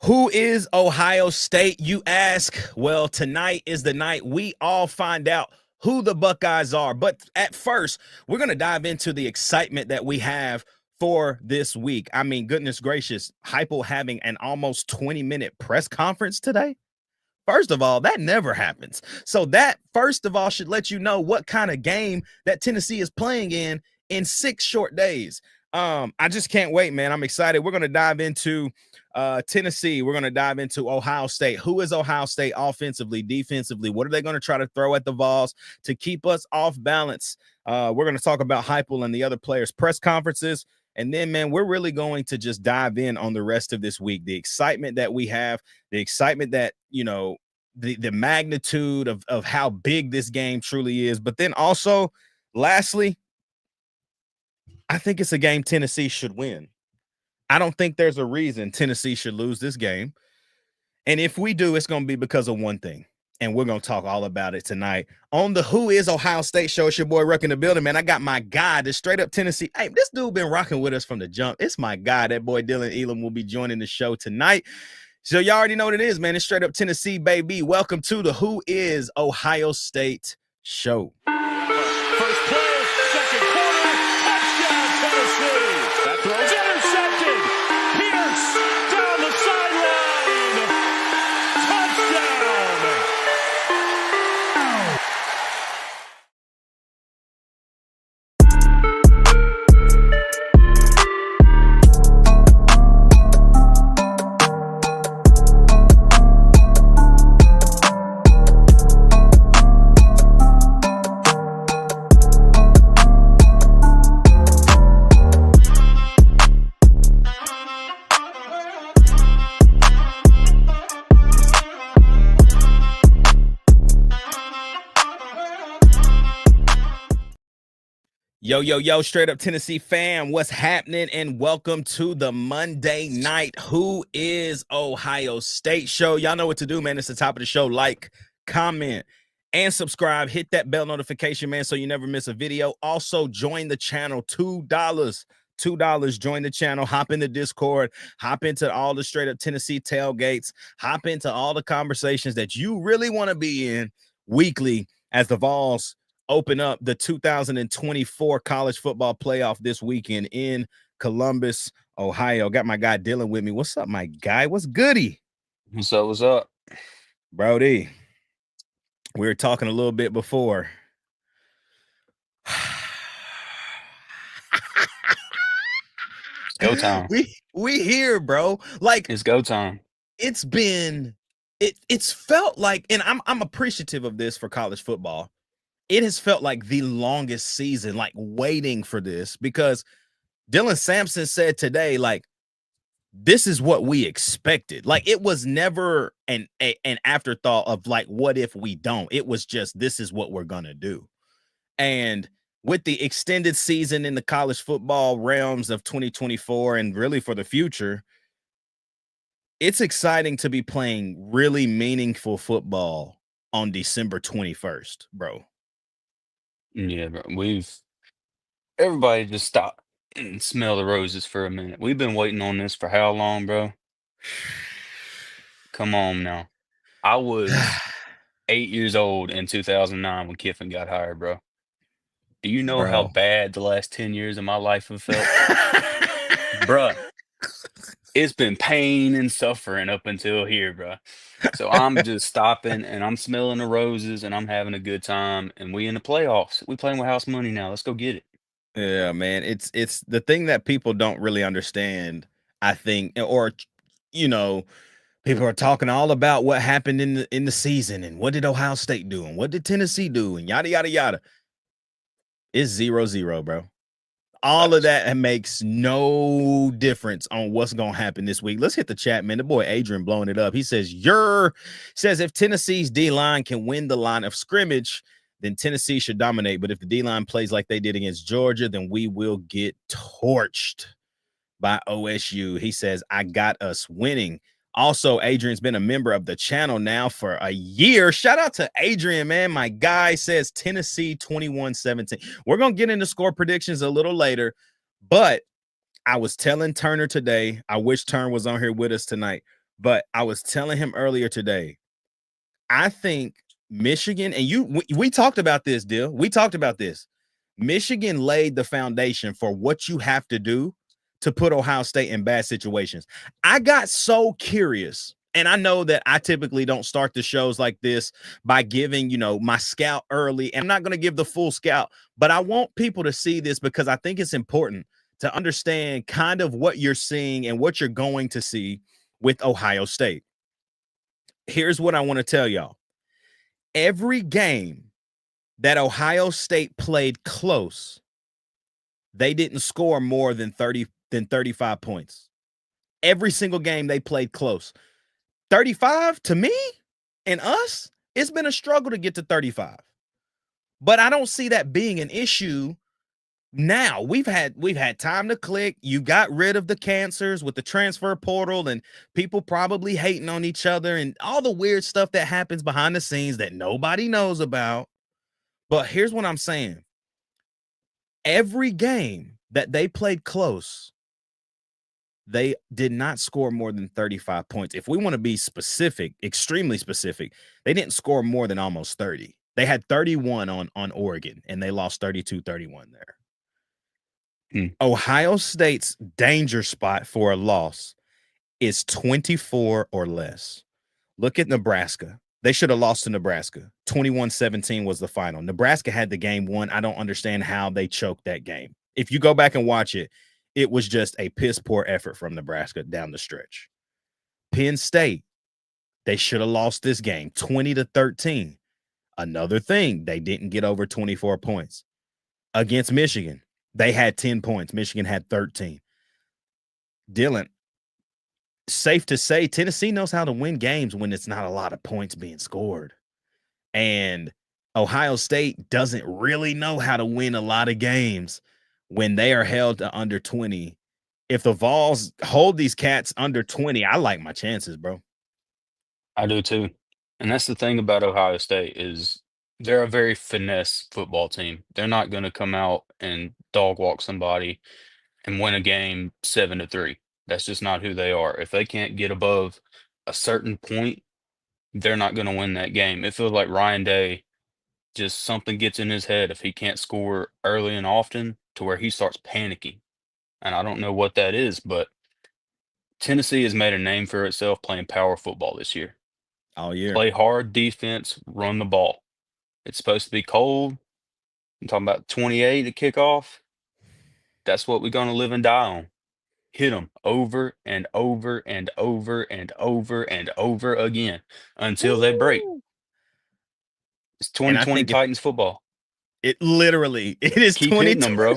Who is Ohio State, you ask? Well, tonight is the night we all find out who the Buckeyes are. But at first, we're going to dive into the excitement that we have for this week. I mean, goodness gracious, Heupel having an almost 20-minute press conference today. First of all, that never happens. So that, first of all, should let you know what kind of game that Tennessee is playing in 6 short days. I just can't wait, man. I'm excited. We're going to dive into Tennessee. We're going to dive into Ohio State. Who is Ohio State offensively, defensively? What are they going to try to throw at the Vols to keep us off balance? We're going to talk about Heupel and the other players' press conferences. And then, man, we're really going to just dive in on the rest of this week. The excitement that we have, the excitement that, you know, the magnitude of how big this game truly is. But then also, lastly, I think it's a game Tennessee should win. I don't think there's a reason Tennessee should lose this game. And if we do, it's going to be because of one thing. And we're going to talk all about it tonight on the Who is Ohio State show. It's your boy Ruck in the building, man. I got my guy, the straight up Tennessee. Hey, this dude been rocking with us from the jump. It's my guy. That boy Dylan Elam will be joining the show tonight. So y'all already know what it is, man. It's straight up Tennessee, baby. Welcome to the Who is Ohio State show. First play, second quarter, touchdown Tennessee. That throw's intercepted. Pierce down the sideline. Touchdown. Yo, straight up Tennessee fam, what's happening? And welcome to the Monday night Who is Ohio State show. Y'all know what to do, man. It's the top of the show. Like, comment, and subscribe. Hit that bell notification, man, so you never miss a video. Also, join the channel, $2. Join the channel, hop in the Discord, hop into all the straight up Tennessee tailgates, hop into all the conversations that you really want to be in weekly as the Vols open up the 2024 college football playoff this weekend in Columbus, Ohio. Got my guy Dylan with me. What's up, my guy? What's goody? What's up? What's up? Brody, we were talking a little bit before. It's go time. We here, bro. Like, It's go time. it's felt like, and I'm appreciative of this for college football. It has felt like the longest season, like waiting for this, because Dylan Sampson said today, like, this is what we expected. Like, it was never an afterthought of like, what if we don't? It was just, this is what we're gonna do. And with the extended season in the college football realms of 2024 and really for the future, it's exciting to be playing really meaningful football on December 21st, bro. Yeah, bro. Everybody just stop and smell the roses for a minute. We've been waiting on this for how long, bro? Come on now. I was 8 years old in 2009 when Kiffin got hired, bro. Do you know how Bro. bad the last 10 years of my life have felt? Bruh, it's been pain and suffering up until here, bro. So I'm just stopping and I'm smelling the roses and I'm having a good time. And we in the playoffs. We playing with house money now. Let's go get it. Yeah, man. It's the thing that people don't really understand, I think, or you know, people are talking all about what happened in the season and what did Ohio State do and what did Tennessee do and yada yada yada. It's 0-0, bro. All of that makes no difference on what's going to happen this week. Let's hit the chat, man. The boy Adrian blowing it up. He says, says if Tennessee's D-line can win the line of scrimmage, then Tennessee should dominate. But if the D-line plays like they did against Georgia, then we will get torched by OSU. He says, I got us winning. Also, Adrian's been a member of the channel now for a year. Shout out to Adrian, man. My guy says Tennessee 21-17. We're going to get into score predictions a little later, but I was telling Turner today, I wish Turner was on here with us tonight. But I was telling him earlier today, I think Michigan, and we talked about this, Dill. We talked about this. Michigan laid the foundation for what you have to do to put Ohio State in bad situations. I got so curious, and I know that I typically don't start the shows like this by giving, my scout early. And I'm not going to give the full scout, but I want people to see this because I think it's important to understand kind of what you're seeing and what you're going to see with Ohio State. Here's what I want to tell y'all. Every game that Ohio State played close, they didn't score more than 35 points. Every single game they played close. 35 to me and us, it's been a struggle to get to 35. But I don't see that being an issue now. We've had time to click. You got rid of the cancers with the transfer portal and people probably hating on each other and all the weird stuff that happens behind the scenes that nobody knows about. But here's what I'm saying. Every game that they played close, they did not score more than 35 points. If we want to be specific, extremely specific, they didn't score more than almost 30. They had 31 on Oregon, and they lost 32-31 there. Ohio State's danger spot for a loss is 24 or less. Look at Nebraska. They should have lost to Nebraska. 21-17 was the final. Nebraska had the game won. I don't understand how they choked that game. If you go back and watch it, it was just a piss poor effort from Nebraska down the stretch. Penn State, they should have lost this game 20-13. Another thing, they didn't get over 24 points. Against Michigan, they had 10 points. Michigan had 13. Dylan, safe to say, Tennessee knows how to win games when it's not a lot of points being scored. And Ohio State doesn't really know how to win a lot of games when they are held to under 20. If the Vols hold these cats under 20, I like my chances, bro. I do too. And that's the thing about Ohio State is they're a very finesse football team. They're not going to come out and dog walk somebody and win a game 7-3. That's just not who they are. If they can't get above a certain point, they're not going to win that game. It feels like Ryan Day, just something gets in his head if he can't score early and often to where he starts panicking. And I don't know what that is, but Tennessee has made a name for itself playing power football this year. All year. Play hard defense, run the ball. It's supposed to be cold. I'm talking about 28 at kickoff. That's what we're going to live and die on. Hit them over and over and over and over and over again until they break. It's 2020 Titans football. It is. Keep 2020. hitting them, bro.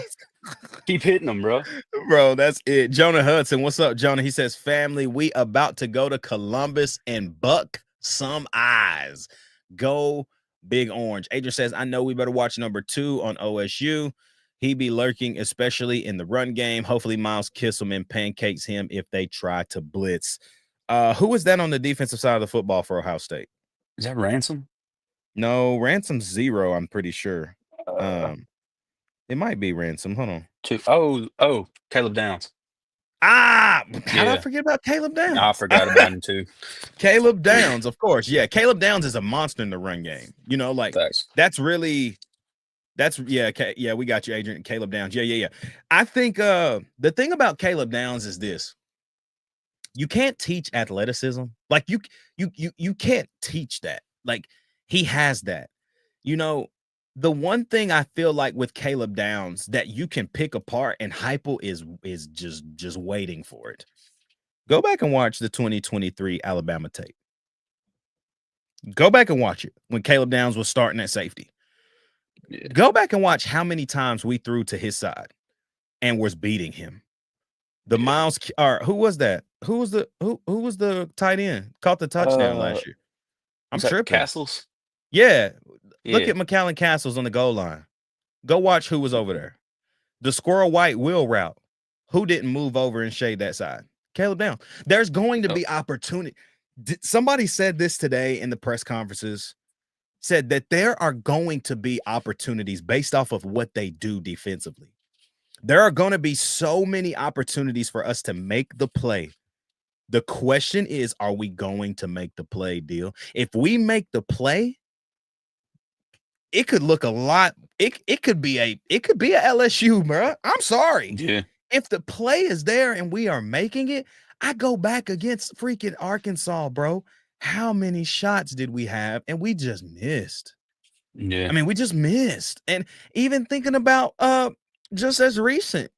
Keep hitting them, bro. Bro, that's it. Jonah Hudson, what's up, Jonah? He says, family, we about to go to Columbus and buck some eyes. Go Big Orange. Adrian says, I know we better watch number 2 on OSU. He be lurking, especially in the run game. Hopefully Miles Kisselman pancakes him if they try to blitz. Who is that on the defensive side of the football for Ohio State? Is that Ransom? No, Ransom's 0, I'm pretty sure. It might be Ransom. Hold on. Oh, Caleb Downs. How did I forget about Caleb Downs? I forgot about him too. Caleb Downs, of course. Yeah, Caleb Downs is a monster in the run game. Thanks. We got you, Adrian. Caleb Downs. Yeah. I think the thing about Caleb Downs is this. You can't teach athleticism. Like you can't teach that. Like he has that. The one thing I feel like with Caleb Downs that you can pick apart, and Heupel is just waiting for it. Go back and watch the 2023 Alabama tape. Go back and watch it when Caleb Downs was starting at safety. Yeah. Go back and watch how many times we threw to his side and was beating him. Miles, or who was that? Who was the tight end? Caught the touchdown last year. I'm tripping. Castles? Yeah. Look at McAllen Castles on the goal line. Go watch who was over there. The squirrel white wheel route. Who didn't move over and shade that side? Caleb Downs. There's going to be opportunity. Somebody said this today in the press conferences, said that there are going to be opportunities based off of what they do defensively. There are going to be so many opportunities for us to make the play The question is, are we going to make the play, deal? If we make the play, it could look a lot. It could be a LSU, bro. I'm sorry. Yeah. If the play is there and we are making it, I go back against freaking Arkansas, bro. How many shots did we have? And we just missed. Yeah. I mean, we just missed. And even thinking about just as recent,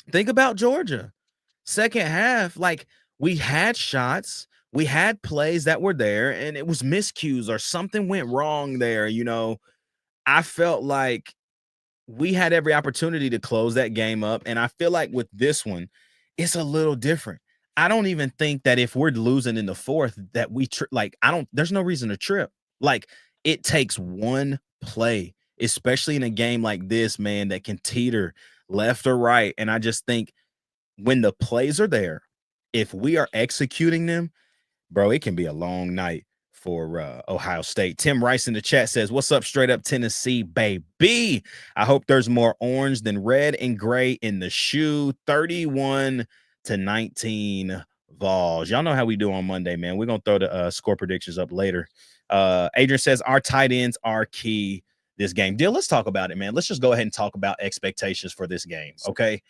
think about Georgia. Second half, like we had shots, we had plays that were there, and it was miscues or something went wrong there. I felt like we had every opportunity to close that game up. And I feel like with this one, it's a little different. I don't even think that if we're losing in the fourth that there's no reason to trip. Like it takes one play, especially in a game like this, man, that can teeter left or right. And I just think when the plays are there, if we are executing them, bro, it can be a long night for Ohio State. Tim Rice in the chat says, what's up, straight up Tennessee, baby? I hope there's more orange than red and gray in the shoe. 31-19 Vols. Y'all know how we do on Monday, man. We're going to throw the score predictions up later. Adrian says, our tight ends are key this game. Deal, let's talk about it, man. Let's just go ahead and talk about expectations for this game, okay?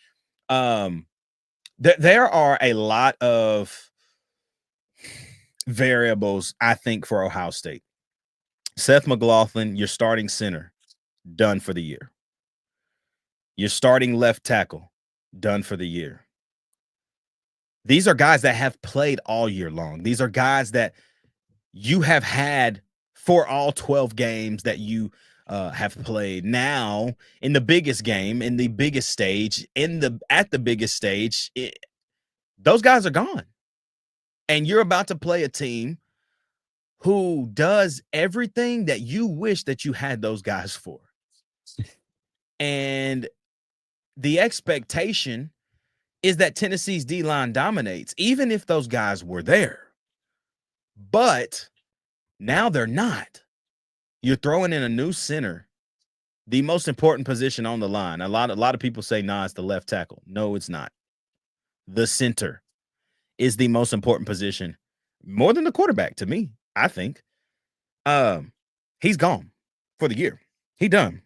There are a lot of variables, I think, for Ohio State. Seth McLaughlin, your starting center, done for the year. Your starting left tackle, done for the year. These are guys that have played all year long. These are guys that you have had for all 12 games that you have played. Now, in the biggest game, in the biggest stage, at the biggest stage, those guys are gone. And you're about to play a team who does everything that you wish that you had those guys for. And the expectation is that Tennessee's D-line dominates, even if those guys were there. But now they're not. You're throwing in a new center, the most important position on the line. A lot of people say, nah, it's the left tackle. No, it's not. The center is the most important position, more than the quarterback to me, I think. He's gone for the year. He done.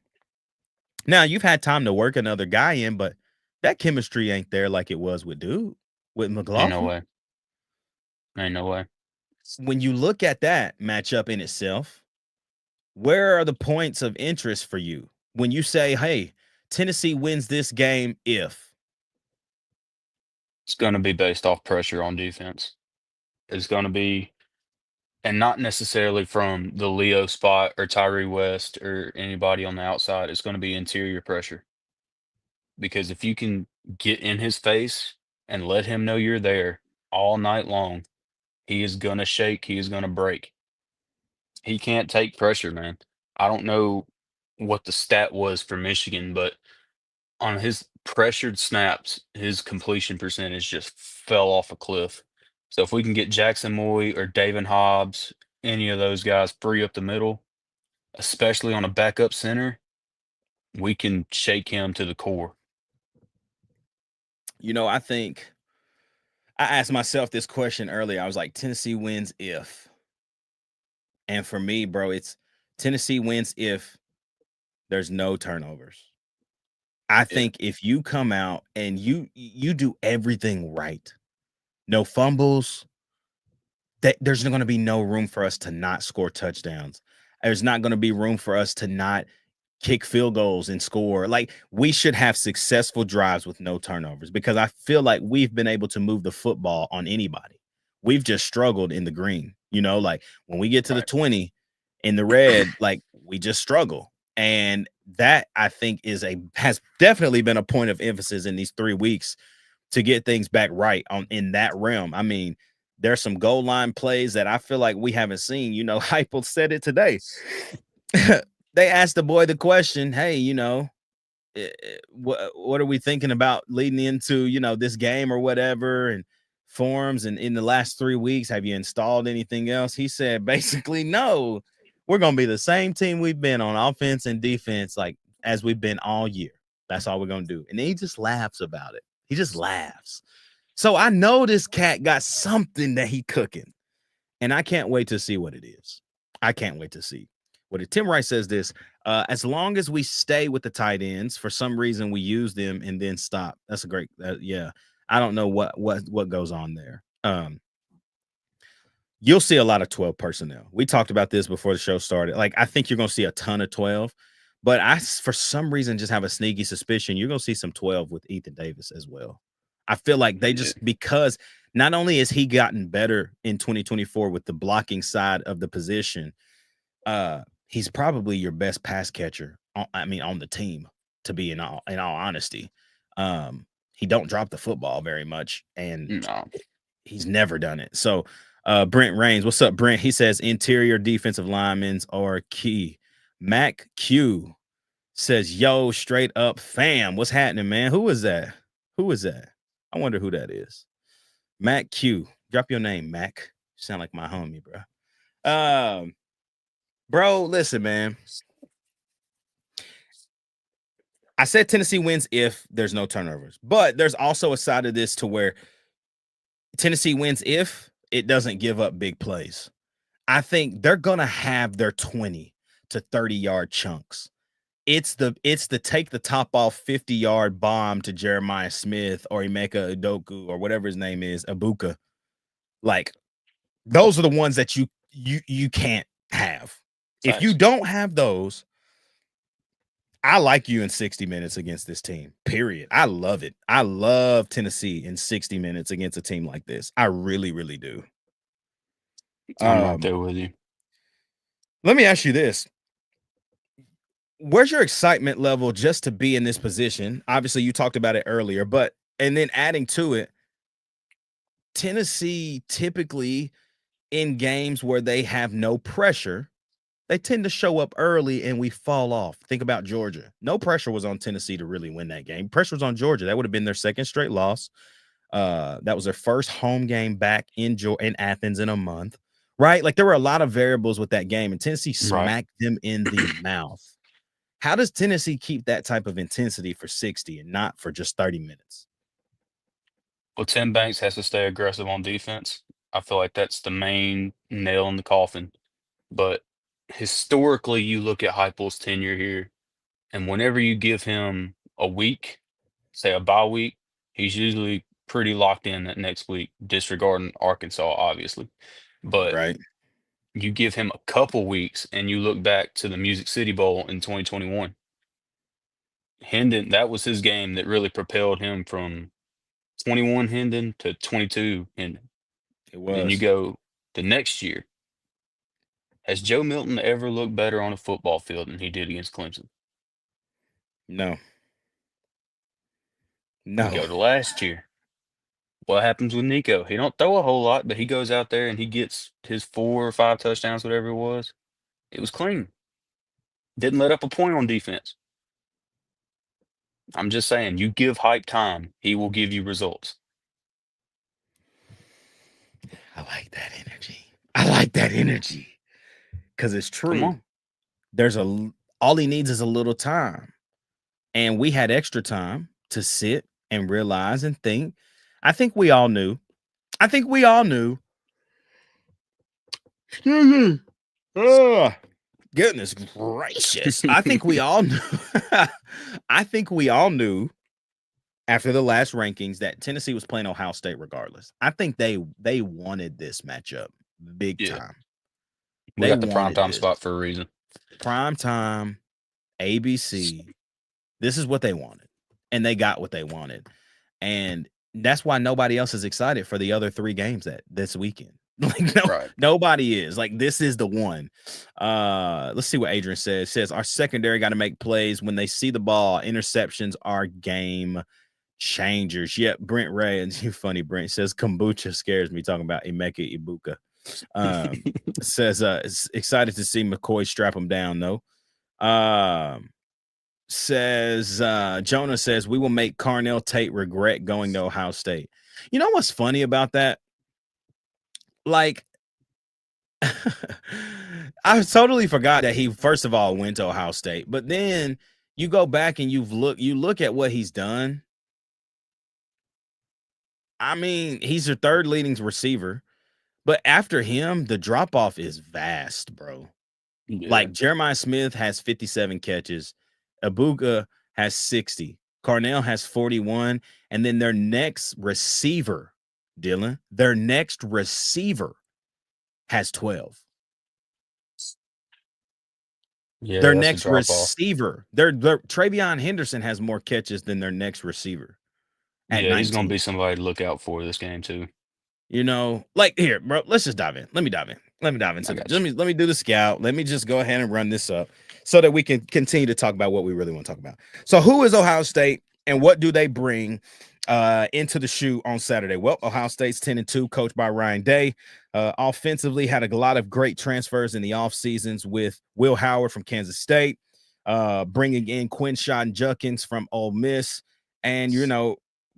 Now, you've had time to work another guy in, but that chemistry ain't there like it was with McLaughlin. Ain't no way. Ain't no way. When you look at that matchup in itself, where are the points of interest for you? When you say, hey, Tennessee wins this game if? It's going to be based off pressure on defense. It's going to be, and not necessarily from the Leo spot or Tyree West or anybody on the outside. It's going to be interior pressure. Because if you can get in his face and let him know you're there all night long, he is going to shake. He is going to break. He can't take pressure, man. I don't know what the stat was for Michigan, but on his pressured snaps, his completion percentage just fell off a cliff. So if we can get Jackson Moy or David Hobbs, any of those guys free up the middle, especially on a backup center, we can shake him to the core. I think I asked myself this question earlier. I was like, Tennessee wins if. And for me, bro, it's Tennessee wins if there's no turnovers. I think if you come out and you do everything right, no fumbles, there's going to be no room for us to not score touchdowns. There's not going to be room for us to not kick field goals and score. Like, we should have successful drives with no turnovers, because I feel like we've been able to move the football on anybody. We've just struggled in the green, like when we get to the 20 in the red, like we just struggle. And that, I think, has definitely been a point of emphasis in these 3 weeks to get things back right in that realm. I mean, there's some goal line plays that I feel like we haven't seen. Heupel said it today. They asked the boy the question, hey, what are we thinking about leading into, this game or whatever, and forums, and in the last 3 weeks, have you installed anything else? He said, basically, no, we're going to be the same team we've been on offense and defense, like as we've been all year. That's all we're going to do. And then he just laughs about it. He just laughs. So I know this cat got something that he cooking, and I can't wait to see what it is. I can't wait to see what it. Tim Rice says this: as long as we stay with the tight ends, for some reason we use them and then stop. That's a great. Yeah, I don't know what goes on there. You'll see a lot of 12 personnel. We talked about this before the show started. Like, I think you're going to see a ton of 12, but for some reason, just have a sneaky suspicion you're going to see some 12 with Ethan Davis as well. I feel like they just, because not only has he gotten better in 2024 with the blocking side of the position, he's probably your best pass catcher. On the team, to be in all honesty. He don't drop the football very much, and he's never done it. So, Brent Rains, what's up, Brent? He says interior defensive linemen are key. Mac Q says, yo, straight up fam. What's happening, man? Who is that? I wonder who that is. Mac Q. Drop your name, Mac. You sound like my homie, bro. Bro, listen, man. I said Tennessee wins if there's no turnovers, but there's also a side of this to where Tennessee wins if it doesn't give up big plays. I think they're going to have their 20 to 30-yard chunks. It's the take the top off 50-yard bomb to Jeremiah Smith or Emeka Udoka or whatever his name is, Ibuka. Like, those are the ones that you can't have. Nice. If you don't have those, I like you in 60 minutes against this team, period. I love it. I love Tennessee in 60 minutes against a team like this. I really, really do. I'm right there with you. Let me ask you this. Where's your excitement level just to be in this position? Obviously, you talked about it earlier, and then adding to it, Tennessee typically in games where they have no pressure, they tend to show up early and we fall off. Think about Georgia. No pressure was on Tennessee to really win that game. Pressure was on Georgia. That would have been their second straight loss. That was their first home game back in Athens in a month, right? Like, there were a lot of variables with that game, and Tennessee smacked them in the mouth. How does Tennessee keep that type of intensity for 60 and not for just 30 minutes? Well, Tim Banks has to stay aggressive on defense. I feel like that's the main nail in the coffin. But historically, you look at Heupel's tenure here, and whenever you give him a week, say a bye week, he's usually pretty locked in that next week, disregarding Arkansas, obviously. But right. You give him a couple weeks, and you look back to the Music City Bowl in 2021. Hendon, that was his game that really propelled him from 21 Hendon to 22 Hendon. It was. Then you go the next year. Has Joe Milton ever looked better on a football field than he did against Clemson? No. You go to last year. What happens with Nico? He don't throw a whole lot, but he goes out there and he gets his 4 or 5 touchdowns, whatever it was. It was clean. Didn't let up a point on defense. I'm just saying, you give Hype time, he will give you results. I like that energy. Because it's true. All he needs is a little time. And we had extra time to sit and realize and think. I think we all knew. Oh, goodness gracious. I think we all knew. After the last rankings that Tennessee was playing Ohio State regardless. I think they wanted this matchup big time. We got the primetime spot for a reason. Primetime, ABC. This is what they wanted. And they got what they wanted. And that's why nobody else is excited for the other 3 games this weekend. Like, nobody is. Like, this is the one. Let's see what Adrian says. Says our secondary got to make plays when they see the ball. Interceptions are game changers. Yep, Brent Ray, and you funny, Brent says kombucha scares me, talking about Emeka Ibuka. Says excited to see McCoy strap him down though. Says Jonah says we will make Carnell Tate regret going to Ohio State. You know what's funny about that? Like, I totally forgot that he first of all went to Ohio State, but then you go back and you look at what he's done. I mean, he's your third leading receiver, but after him, the drop off is vast, bro. Yeah. Like Jeremiah Smith has 57 catches, Abuka has 60, Carnell has 41, and then their next receiver, Dylan, their next receiver has 12. Yeah, Their that's a next drop off. receiver, their Travion Henderson has more catches than their next receiver at Yeah, he's gonna 19. be somebody to look out for this game too. You know, like here, bro. Let's just dive in. Let me dive in. Let me dive into I the. got Let me do the scout. Let me just go ahead and run this up so that we can continue to talk about what we really want to talk about. So, who is Ohio State and what do they bring into the shoe on Saturday? Well, Ohio State's 10-2, coached by Ryan Day. Offensively, had a lot of great transfers in the off seasons with Will Howard from Kansas State, bringing in Quinshon Judkins from Ole Miss, and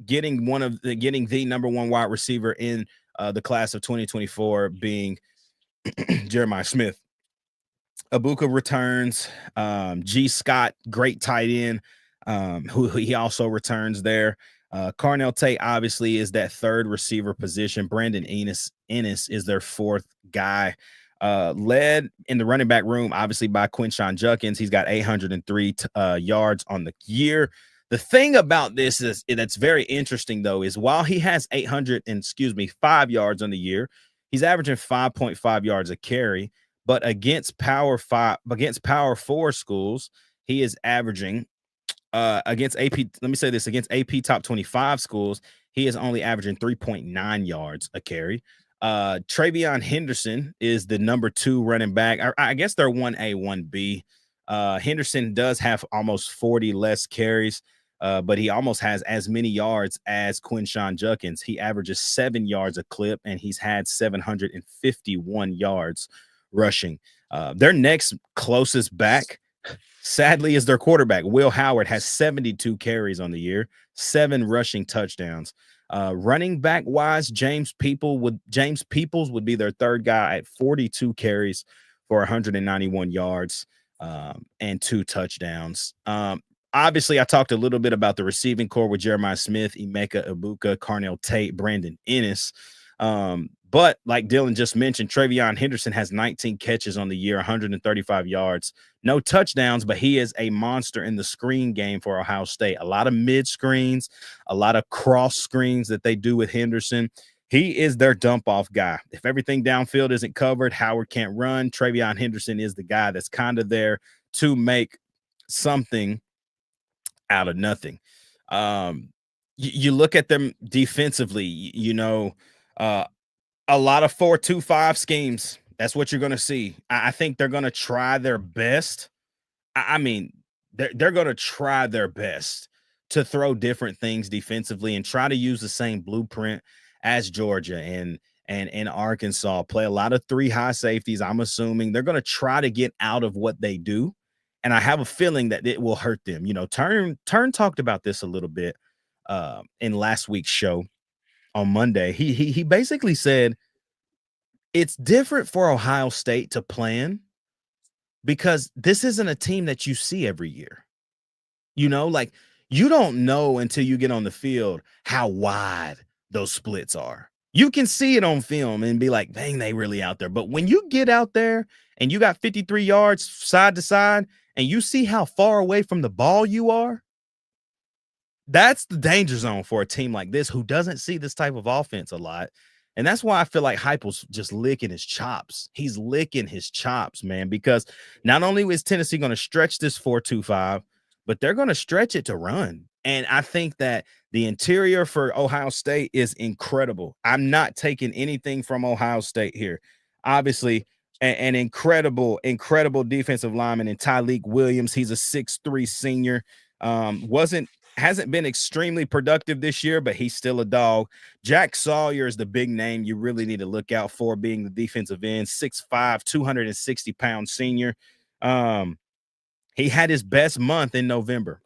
getting the number one wide receiver in the class of 2024 being Jeremiah Smith. Abuka returns. G. Scott, great tight end, who he also returns there. Carnell Tate obviously is that third receiver position. Brandon Ennis is their fourth guy. Led in the running back room, obviously, by Quinshon Judkins. He's got 803 yards on the year. The thing about this is that's very interesting, though, is while he has 5 yards on the year, he's averaging 5.5 yards a carry. But against power 4 schools, he is averaging against AP. Let me say this: against AP top 25 schools, he is only averaging 3.9 yards a carry. Travion Henderson is the number 2 running back. I guess they're 1A, 1B. Henderson does have almost 40 less carries, but he almost has as many yards as Quinshon Judkins. He averages 7 yards a clip, and he's had 751 yards rushing. Their next closest back, sadly, is their quarterback. Will Howard has 72 carries on the year, 7 rushing touchdowns. Running back wise, James Peoples would be their third guy at 42 carries for 191 yards and 2 touchdowns. Obviously, I talked a little bit about the receiving core with Jeremiah Smith, Emeka Abuka, Carnell Tate, Brandon Ennis. But like Dylan just mentioned, Travion Henderson has 19 catches on the year, 135 yards, no touchdowns, but he is a monster in the screen game for Ohio State. A lot of mid screens, a lot of cross screens that they do with Henderson. He is their dump off guy. If everything downfield isn't covered, Howard can't run. Travion Henderson is the guy that's kind of there to make something out of nothing. You look at them defensively, a lot of 4-2-5 schemes. That's what you're going to see. I think they're going to try their best. I mean, they're going to try their best to throw different things defensively and try to use the same blueprint as Georgia and Arkansas. Play a lot of 3 high safeties. I'm assuming they're going to try to get out of what they do. And I have a feeling that it will hurt them. Turn talked about this a little bit in last week's show on Monday. He basically said it's different for Ohio State to plan because this isn't a team that you see every year. Like you don't know until you get on the field how wide those splits are. You can see it on film and be like, dang, they really out there. But when you get out there and you got 53 yards side to side and you see how far away from the ball you are, that's the danger zone for a team like this who doesn't see this type of offense a lot. And that's why I feel like Heupel's just licking his chops. He's licking his chops, man, because not only is Tennessee going to stretch this 4-2-5, but they're going to stretch it to run. And I think that the interior for Ohio State is incredible. I'm not taking anything from Ohio State here. Obviously, an incredible defensive lineman in Tyleik Williams. He's a 6'3" senior. Hasn't been extremely productive this year, but he's still a dog. Jack Sawyer is the big name you really need to look out for, being the defensive end, 6'5", 260-pound senior. He had his best month in November.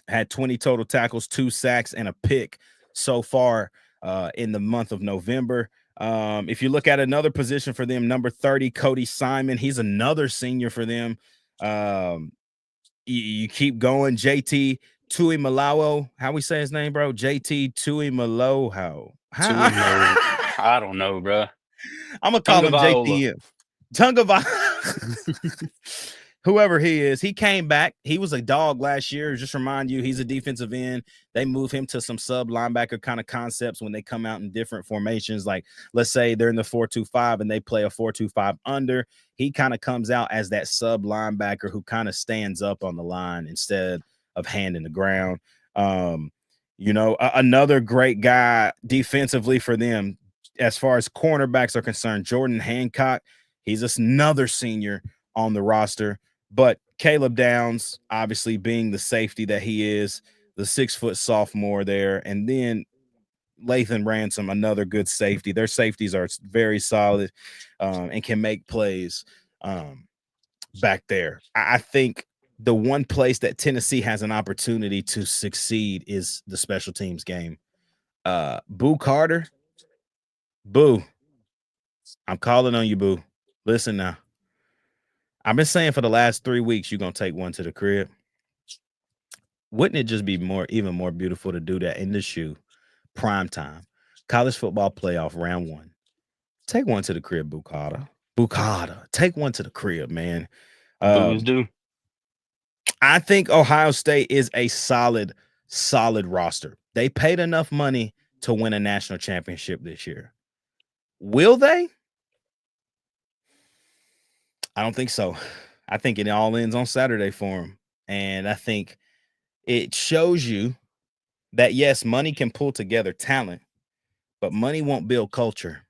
Had 20 total tackles, 2 sacks, and a pick so far in the month of November. If you look at another position for them, number 30, Cody Simon, he's another senior for them. You keep going. JT Tui Malawo. How we say his name, bro? JT Tui Malawo. Tuimo. I don't know, bro. I'm gonna call Tunga him Viola. JTM. Tunga Whoever he is, he came back. He was a dog last year. Just remind you, he's a defensive end. They move him to some sub linebacker kind of concepts when they come out in different formations. Like, let's say they're in the 4-2-5 and they play a 4-2-5 under. He kind of comes out as that sub linebacker who kind of stands up on the line instead of hand in the ground. Another great guy defensively for them as far as cornerbacks are concerned, Jordan Hancock. He's another senior on the roster. But Caleb Downs, obviously being the safety that he is, the 6-foot sophomore there, and then Lathan Ransom, another good safety. Their safeties are very solid and can make plays back there. I think the one place that Tennessee has an opportunity to succeed is the special teams game. Boo Carter, Boo, I'm calling on you, Boo. Listen now. I've been saying for the last 3 weeks, you're going to take one to the crib. Wouldn't it just be even more beautiful to do that in the shoe? Prime time. College football playoff round 1. Take one to the crib, Bukata. Take one to the crib, man. Booze do. I think Ohio State is a solid roster. They paid enough money to win a national championship this year. Will they? I don't think so. I think it all ends on Saturday for them. And I think it shows you that, yes, money can pull together talent, but money won't build culture.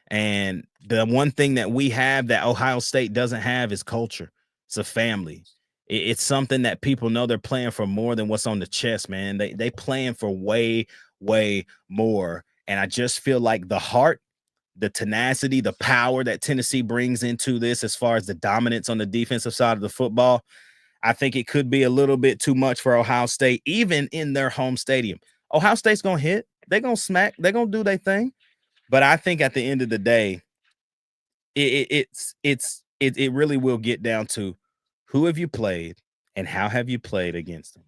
And the one thing that we have that Ohio State doesn't have is culture. It's a family. It's something that people know they're playing for more than what's on the chest, man. They playing for way, way more. And I just feel like the heart, the tenacity, the power that Tennessee brings into this as far as the dominance on the defensive side of the football, I think it could be a little bit too much for Ohio State, even in their home stadium. Ohio State's going to hit. They're going to smack. They're going to do their thing. But I think at the end of the day, it really will get down to who have you played and how have you played against them.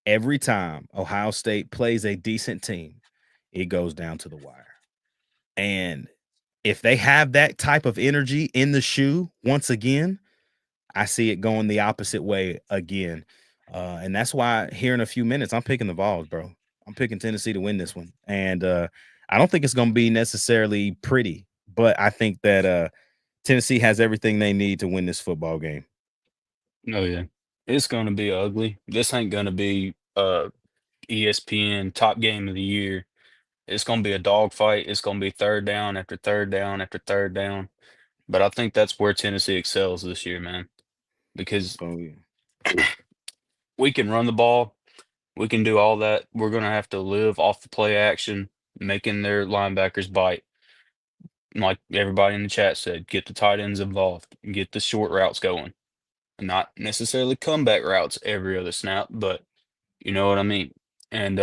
Every time Ohio State plays a decent team, it goes down to the wire. And if they have that type of energy in the shoe once again, I see it going the opposite way again. And that's why here in a few minutes, I'm picking the Vols, bro. I'm picking Tennessee to win this one. And I don't think it's going to be necessarily pretty, but I think that Tennessee has everything they need to win this football game. Oh, yeah. It's going to be ugly. This ain't going to be ESPN top game of the year. It's going to be a dogfight. It's going to be third down after third down after third down. But I think that's where Tennessee excels this year, man. Because we can run the ball. We can do all that. We're going to have to live off the play action, making their linebackers bite. Like everybody in the chat said, get the tight ends involved, get the short routes going. Not necessarily comeback routes every other snap, but you know what I mean. And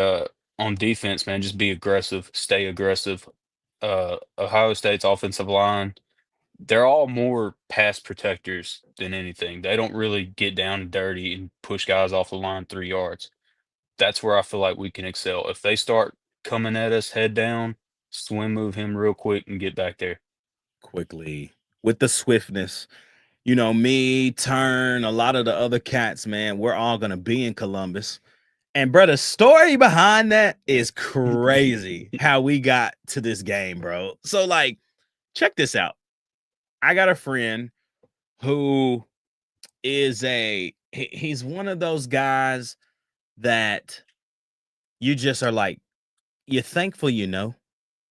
on defense, man, just be aggressive, stay aggressive. Ohio State's offensive line, they're all more pass protectors than anything. They don't really get down and dirty and push guys off the line 3 yards. That's where I feel like we can excel. If they start coming at us head down, swim move him real quick and get back there. Quickly with the swiftness. Me, Turn, a lot of the other cats, man, we're all going to be in Columbus. And, bro, the story behind that is crazy how we got to this game, bro. So, like, check this out. I got a friend who is he's one of those guys that you just are like, you're thankful,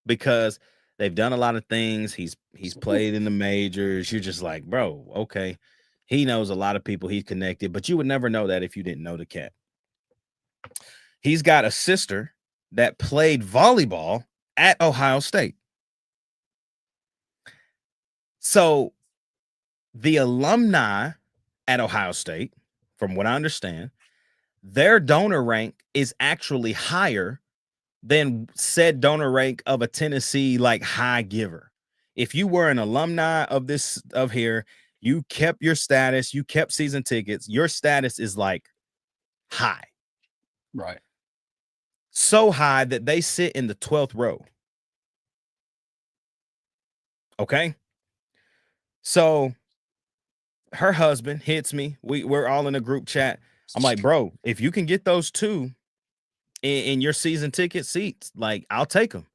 because they've done a lot of things. He's played in the majors. You're just like, bro, okay. He knows a lot of people. He's connected, but you would never know that if you didn't know the cat. He's got a sister that played volleyball at Ohio State. So the alumni at Ohio State, from what I understand, their donor rank is actually higher than said donor rank of a Tennessee like high giver. If you were an alumni of here, you kept your status, you kept season tickets, your status is like high. Right. So high that they sit in the 12th row. Okay? So her husband hits me. We're all in a group chat. I'm like, bro, if you can get those two in your season ticket seats, like, I'll take them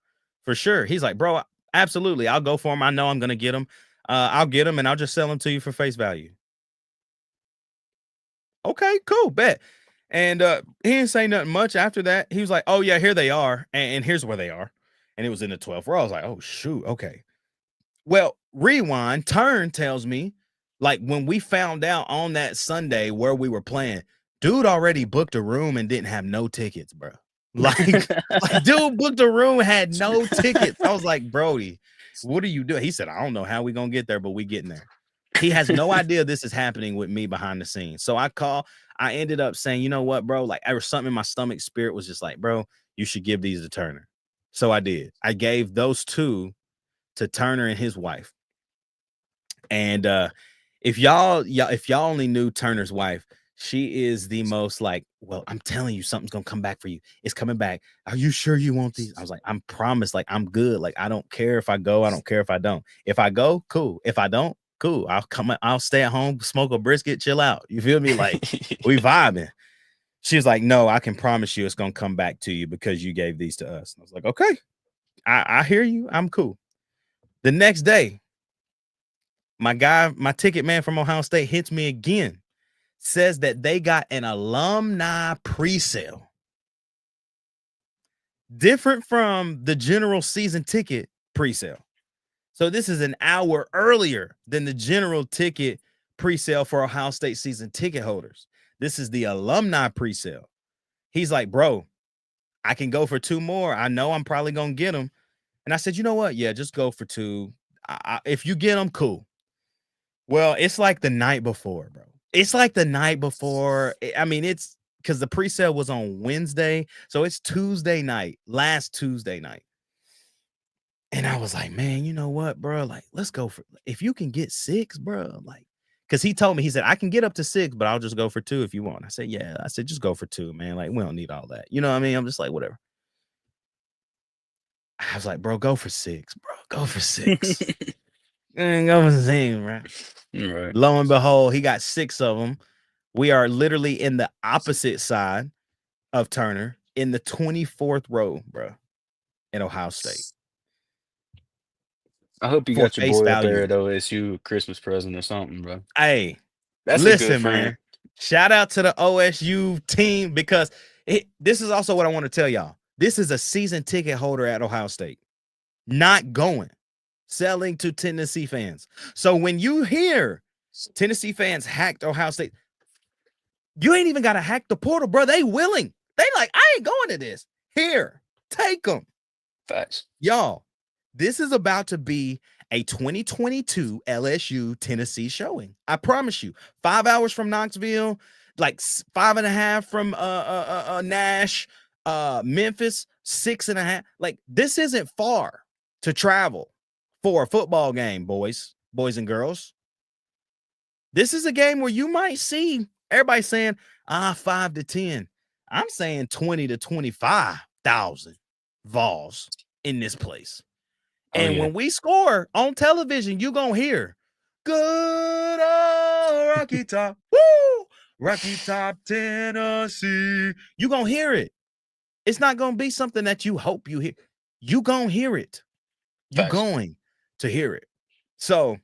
for sure. He's like, bro, absolutely. I'll go for them. I know I'm going to get them. I'll get them and I'll just sell them to you for face value. Okay, cool, bet. And he didn't say nothing much after that. He was like, oh, yeah, here they are. And here's where they are. And it was in the 12th row. I was like, oh, shoot. Okay. Well, rewind, turn tells me, like, when we found out on that Sunday where we were playing, dude already booked a room and didn't have no tickets, bro. Like dude booked a room, had no tickets. I was like, Brody, what are you doing? He said, I don't know how we gonna get there, but we getting there. He has no idea this is happening with me behind the scenes. So I ended up saying, you know what, bro? Like, there was something in my stomach, spirit was just like, bro, you should give these to Turner. So I did. I gave those two to Turner and his wife. And if y'all only knew Turner's wife, she is the most like, well, I'm telling you, something's gonna come back for you. It's coming back. Are you sure you want these? I was like, I'm promised. Like, I'm good. Like, I don't care if I go. I don't care if I don't. If I go, cool. If I don't, cool. I'll stay at home, smoke a brisket, chill out. You feel me? Like, we vibing. She was like, no, I can promise you it's gonna come back to you because you gave these to us. And I was like, okay, I hear you. I'm cool. The next day, my ticket man from Ohio State hits me again, says that they got an alumni pre-sale. Different from the general season ticket pre-sale. So this is an hour earlier than the general ticket pre-sale for Ohio State season ticket holders. This is the alumni pre-sale. He's like, bro, I can go for two more. I know I'm probably going to get them. And I said, you know what? Yeah, just go for two. If you get them, cool. Well, it's like the night before, bro. It's like the night before. I mean, it's because the pre-sale was on Wednesday. So it's Tuesday night, last Tuesday night. And I was like, man, you know what, bro? Like, let's go for, if you can get 6, bro. Like, because he told me, he said, I can get up to 6, but I'll just go for 2 if you want. I said, yeah. I said, just go for 2, man. Like, we don't need all that. You know what I mean? I'm just like, whatever. I was like, bro, go for 6, bro. Go for 6. And go for 6, bro. Right. Lo and behold, he got 6 of them. We are literally in the opposite side of Turner in the 24th row, bro, in Ohio State. I hope you For got your face boy up there value. at OSU a Christmas present or something, bro. Hey, That's a listen, good friend. man. Shout out to the OSU team because this is also what I want to tell y'all. This is a season ticket holder at Ohio State, not going, selling to Tennessee fans. So when you hear Tennessee fans hacked Ohio State, you ain't even got to hack the portal, bro. They willing. They like, I ain't going to this. Here, take them. Facts. Y'all, this is about to be a 2022 LSU Tennessee showing. I promise you. 5 hours from Knoxville, like 5.5 from Nash, Memphis, 6.5. Like, this isn't far to travel for a football game, boys and girls. This is a game where you might see everybody saying, 5 to 10. I'm saying 20 to 25,000 Vols in this place. And when we score on television, you're going to hear, good old Rocky Top, woo, Rocky Top, Tennessee. You're going to hear it. It's not going to be something that you hope you hear. You're going to hear it. You're going to hear it. So,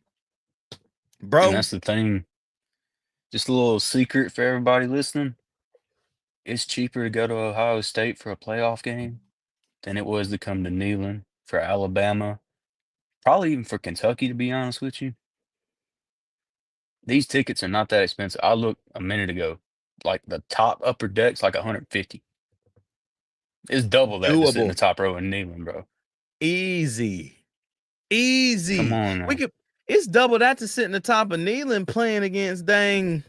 bro. And that's the thing. Just a little secret for everybody listening. It's cheaper to go to Ohio State for a playoff game than it was to come to Neyland for Alabama. Probably even for Kentucky, to be honest with you. These tickets are not that expensive. I looked a minute ago. Like the top upper deck's like 150. It's double that to sit in the top row in Neyland, bro. Easy. Come on now. It's double that to sit in the top of Neyland playing against dang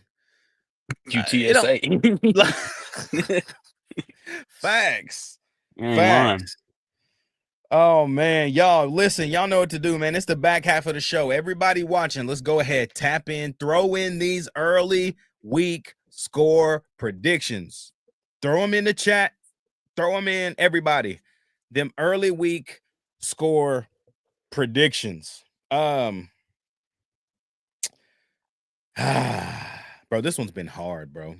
UTSA. Facts. Facts. Oh man, y'all listen, y'all know what to do, man. It's the back half of the show. Everybody watching, let's go ahead, tap in, throw in these early week score predictions. Throw them in the chat. Throw them in, everybody. Them early week score predictions. Bro, this one's been hard, bro.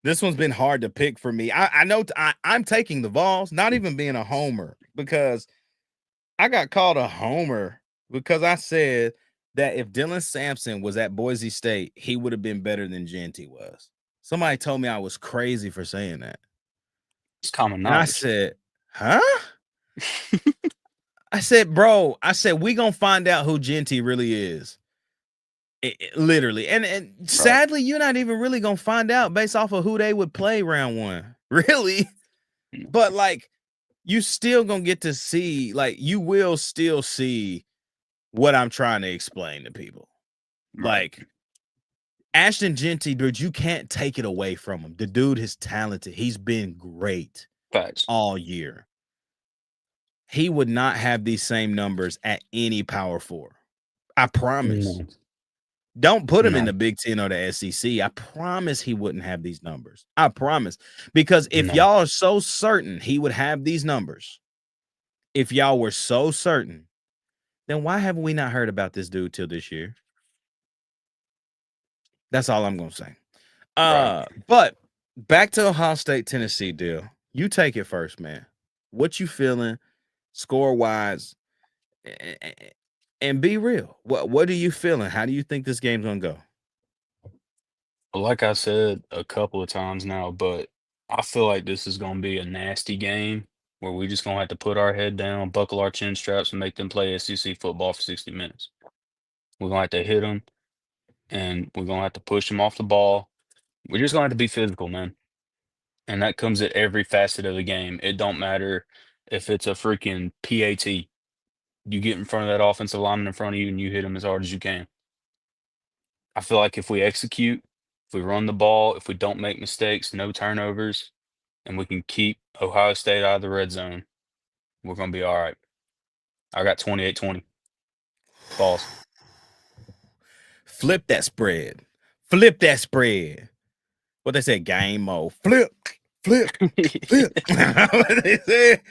This one's been hard to pick for me. I know I'm taking the Vols, not even being a homer, because I got called a homer because I said that if Dylan Sampson was at Boise State, he would have been better than Genty was. Somebody told me I was crazy for saying that. It's common And I knowledge. said, huh? I said, bro, we gonna find out who Genty really is. Literally. And sadly, you're not even really gonna find out based off of who they would play round one. Really? But like, you still gonna get to see, like, you will still see what I'm trying to explain to people. Like, Ashton Genty, dude, you can't take it away from him. The dude is talented. He's been great all year. He would not have these same numbers at any Power 4. I promise. Don't put him in the Big Ten or the SEC. I promise he wouldn't have these numbers. I promise. Because if y'all are so certain he would have these numbers, if y'all were so certain, then why haven't we not heard about this dude till this year? That's all I'm going to say. But back to Ohio State, Tennessee deal. You take it first, man. What you feeling score-wise? And be real. What are you feeling? How do you think this game's going to go? Like I said a couple of times now, but I feel like this is going to be a nasty game where we just going to have to put our head down, buckle our chin straps, and make them play SEC football for 60 minutes. We're going to have to hit them, and we're going to have to push them off the ball. We're just going to have to be physical, man. And that comes at every facet of the game. It don't matter if it's a freaking PAT. You get in front of that offensive lineman in front of you, and you hit him as hard as you can. I feel like if we execute, if we run the ball, if we don't make mistakes, no turnovers, and we can keep Ohio State out of the red zone, we're going to be all right. I got 28-20. Balls. Flip that spread. Flip that spread. What they say, game mode. Flip. What they say.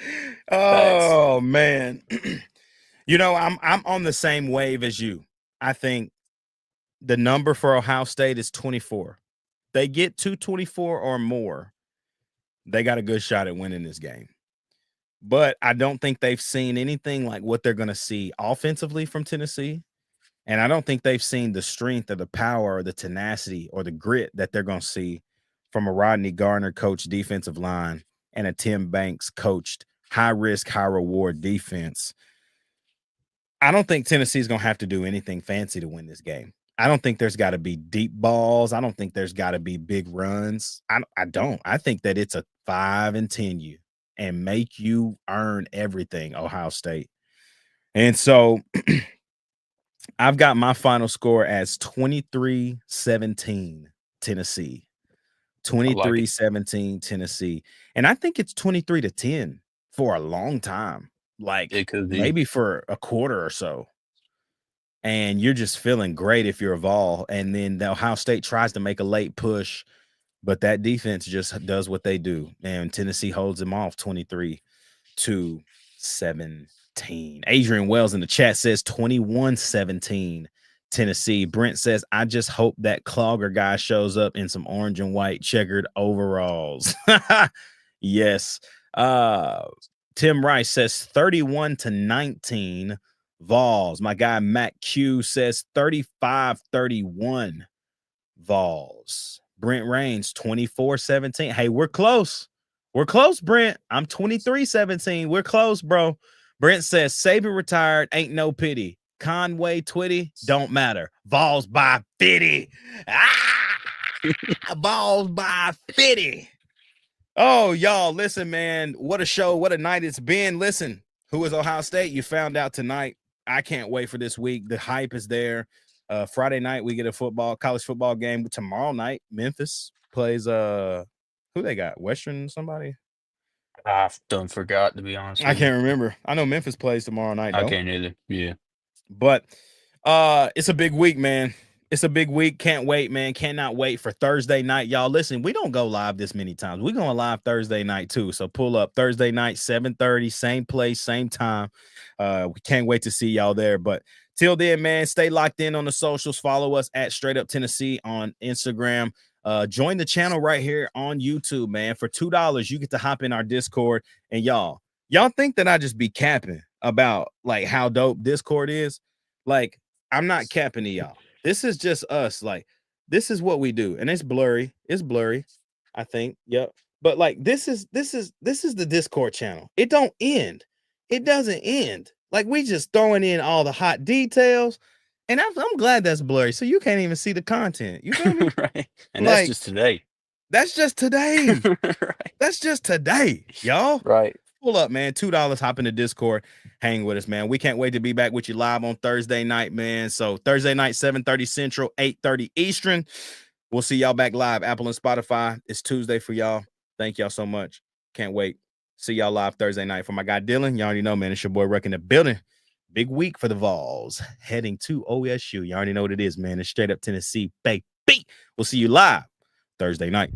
Oh, man. You know, I'm on the same wave as you. I think the number for Ohio State is 24. They get to 24 or more, they got a good shot at winning this game. But I don't think they've seen anything like what they're going to see offensively from Tennessee. And I don't think they've seen the strength or the power or the tenacity or the grit that they're going to see from a Rodney Garner coached defensive line and a Tim Banks coached high risk, high reward defense. I don't think Tennessee's going to have to do anything fancy to win this game. I don't think there's got to be deep balls. I don't think there's got to be big runs. I don't. I think that it's a 5-10 and make you earn everything, Ohio State. And so I've got my final score as 23-17 Tennessee. 23-17 Tennessee. And I think it's 23-10 for a long time. Like maybe for a quarter or so. And you're just feeling great if you're a Vol. And then the Ohio State tries to make a late push, but that defense just does what they do. And Tennessee holds them off 23-17. Adrian Wells in the chat says 21-17 Tennessee. Brent says, I just hope that Clogger guy shows up in some orange and white checkered overalls. Yes. Tim Rice says 31-19 Vols. My guy Matt Q says 35-31 Vols. Brent Raines 24-17. Hey, we're close. We're close, Brent. I'm 23-17. We're close, bro. Brent says Saban retired. Ain't no pity. Conway, Twitty, don't matter. Vols by 50. Vols by 50. Oh, y'all, listen, man. What a show. What a night it's been. Listen, who is Ohio State? You found out tonight. I can't wait for this week. The hype is there. Friday night, we get a college football game. Tomorrow night, Memphis plays who they got? Western somebody? I've done forgot, to be honest. I can't remember. I know Memphis plays tomorrow night, though. I can't either. Yeah. But it's a big week, man. It's a big week. Can't wait, man. Cannot wait for Thursday night. Y'all, listen, we don't go live this many times. We're going live Thursday night too. So pull up Thursday night, 7:30, same place, same time. We can't wait to see y'all there. But till then, man, stay locked in on the socials. Follow us at Straight Up Tennessee on Instagram. Join the channel right here on YouTube, man. For $2, you get to hop in our Discord. And y'all think that I just be capping about like how dope Discord is? Like, I'm not capping to y'all. This is just us. Like, this is what we do. And it's blurry. It's blurry, I think. Yep. But like this is the Discord channel. It don't end. It doesn't end. Like, we just throwing in all the hot details. And I'm glad that's blurry. So you can't even see the content. You feel me? Right. And Like, that's just today. That's just today. Right. That's just today, y'all. Right. Pull up, man. $2. Hop into Discord. Hang with us, man. We can't wait to be back with you live on Thursday night, man. So Thursday night, 7:30 Central, 8:30 Eastern. We'll see y'all back live. Apple and Spotify. It's Tuesday for y'all. Thank y'all so much. Can't wait. See y'all live Thursday night. For my guy Dylan, you already know, man. It's your boy Ruck in the building. Big week for the Vols. Heading to OSU. You already know what it is, man. It's Straight Up Tennessee, baby. We'll see you live Thursday night.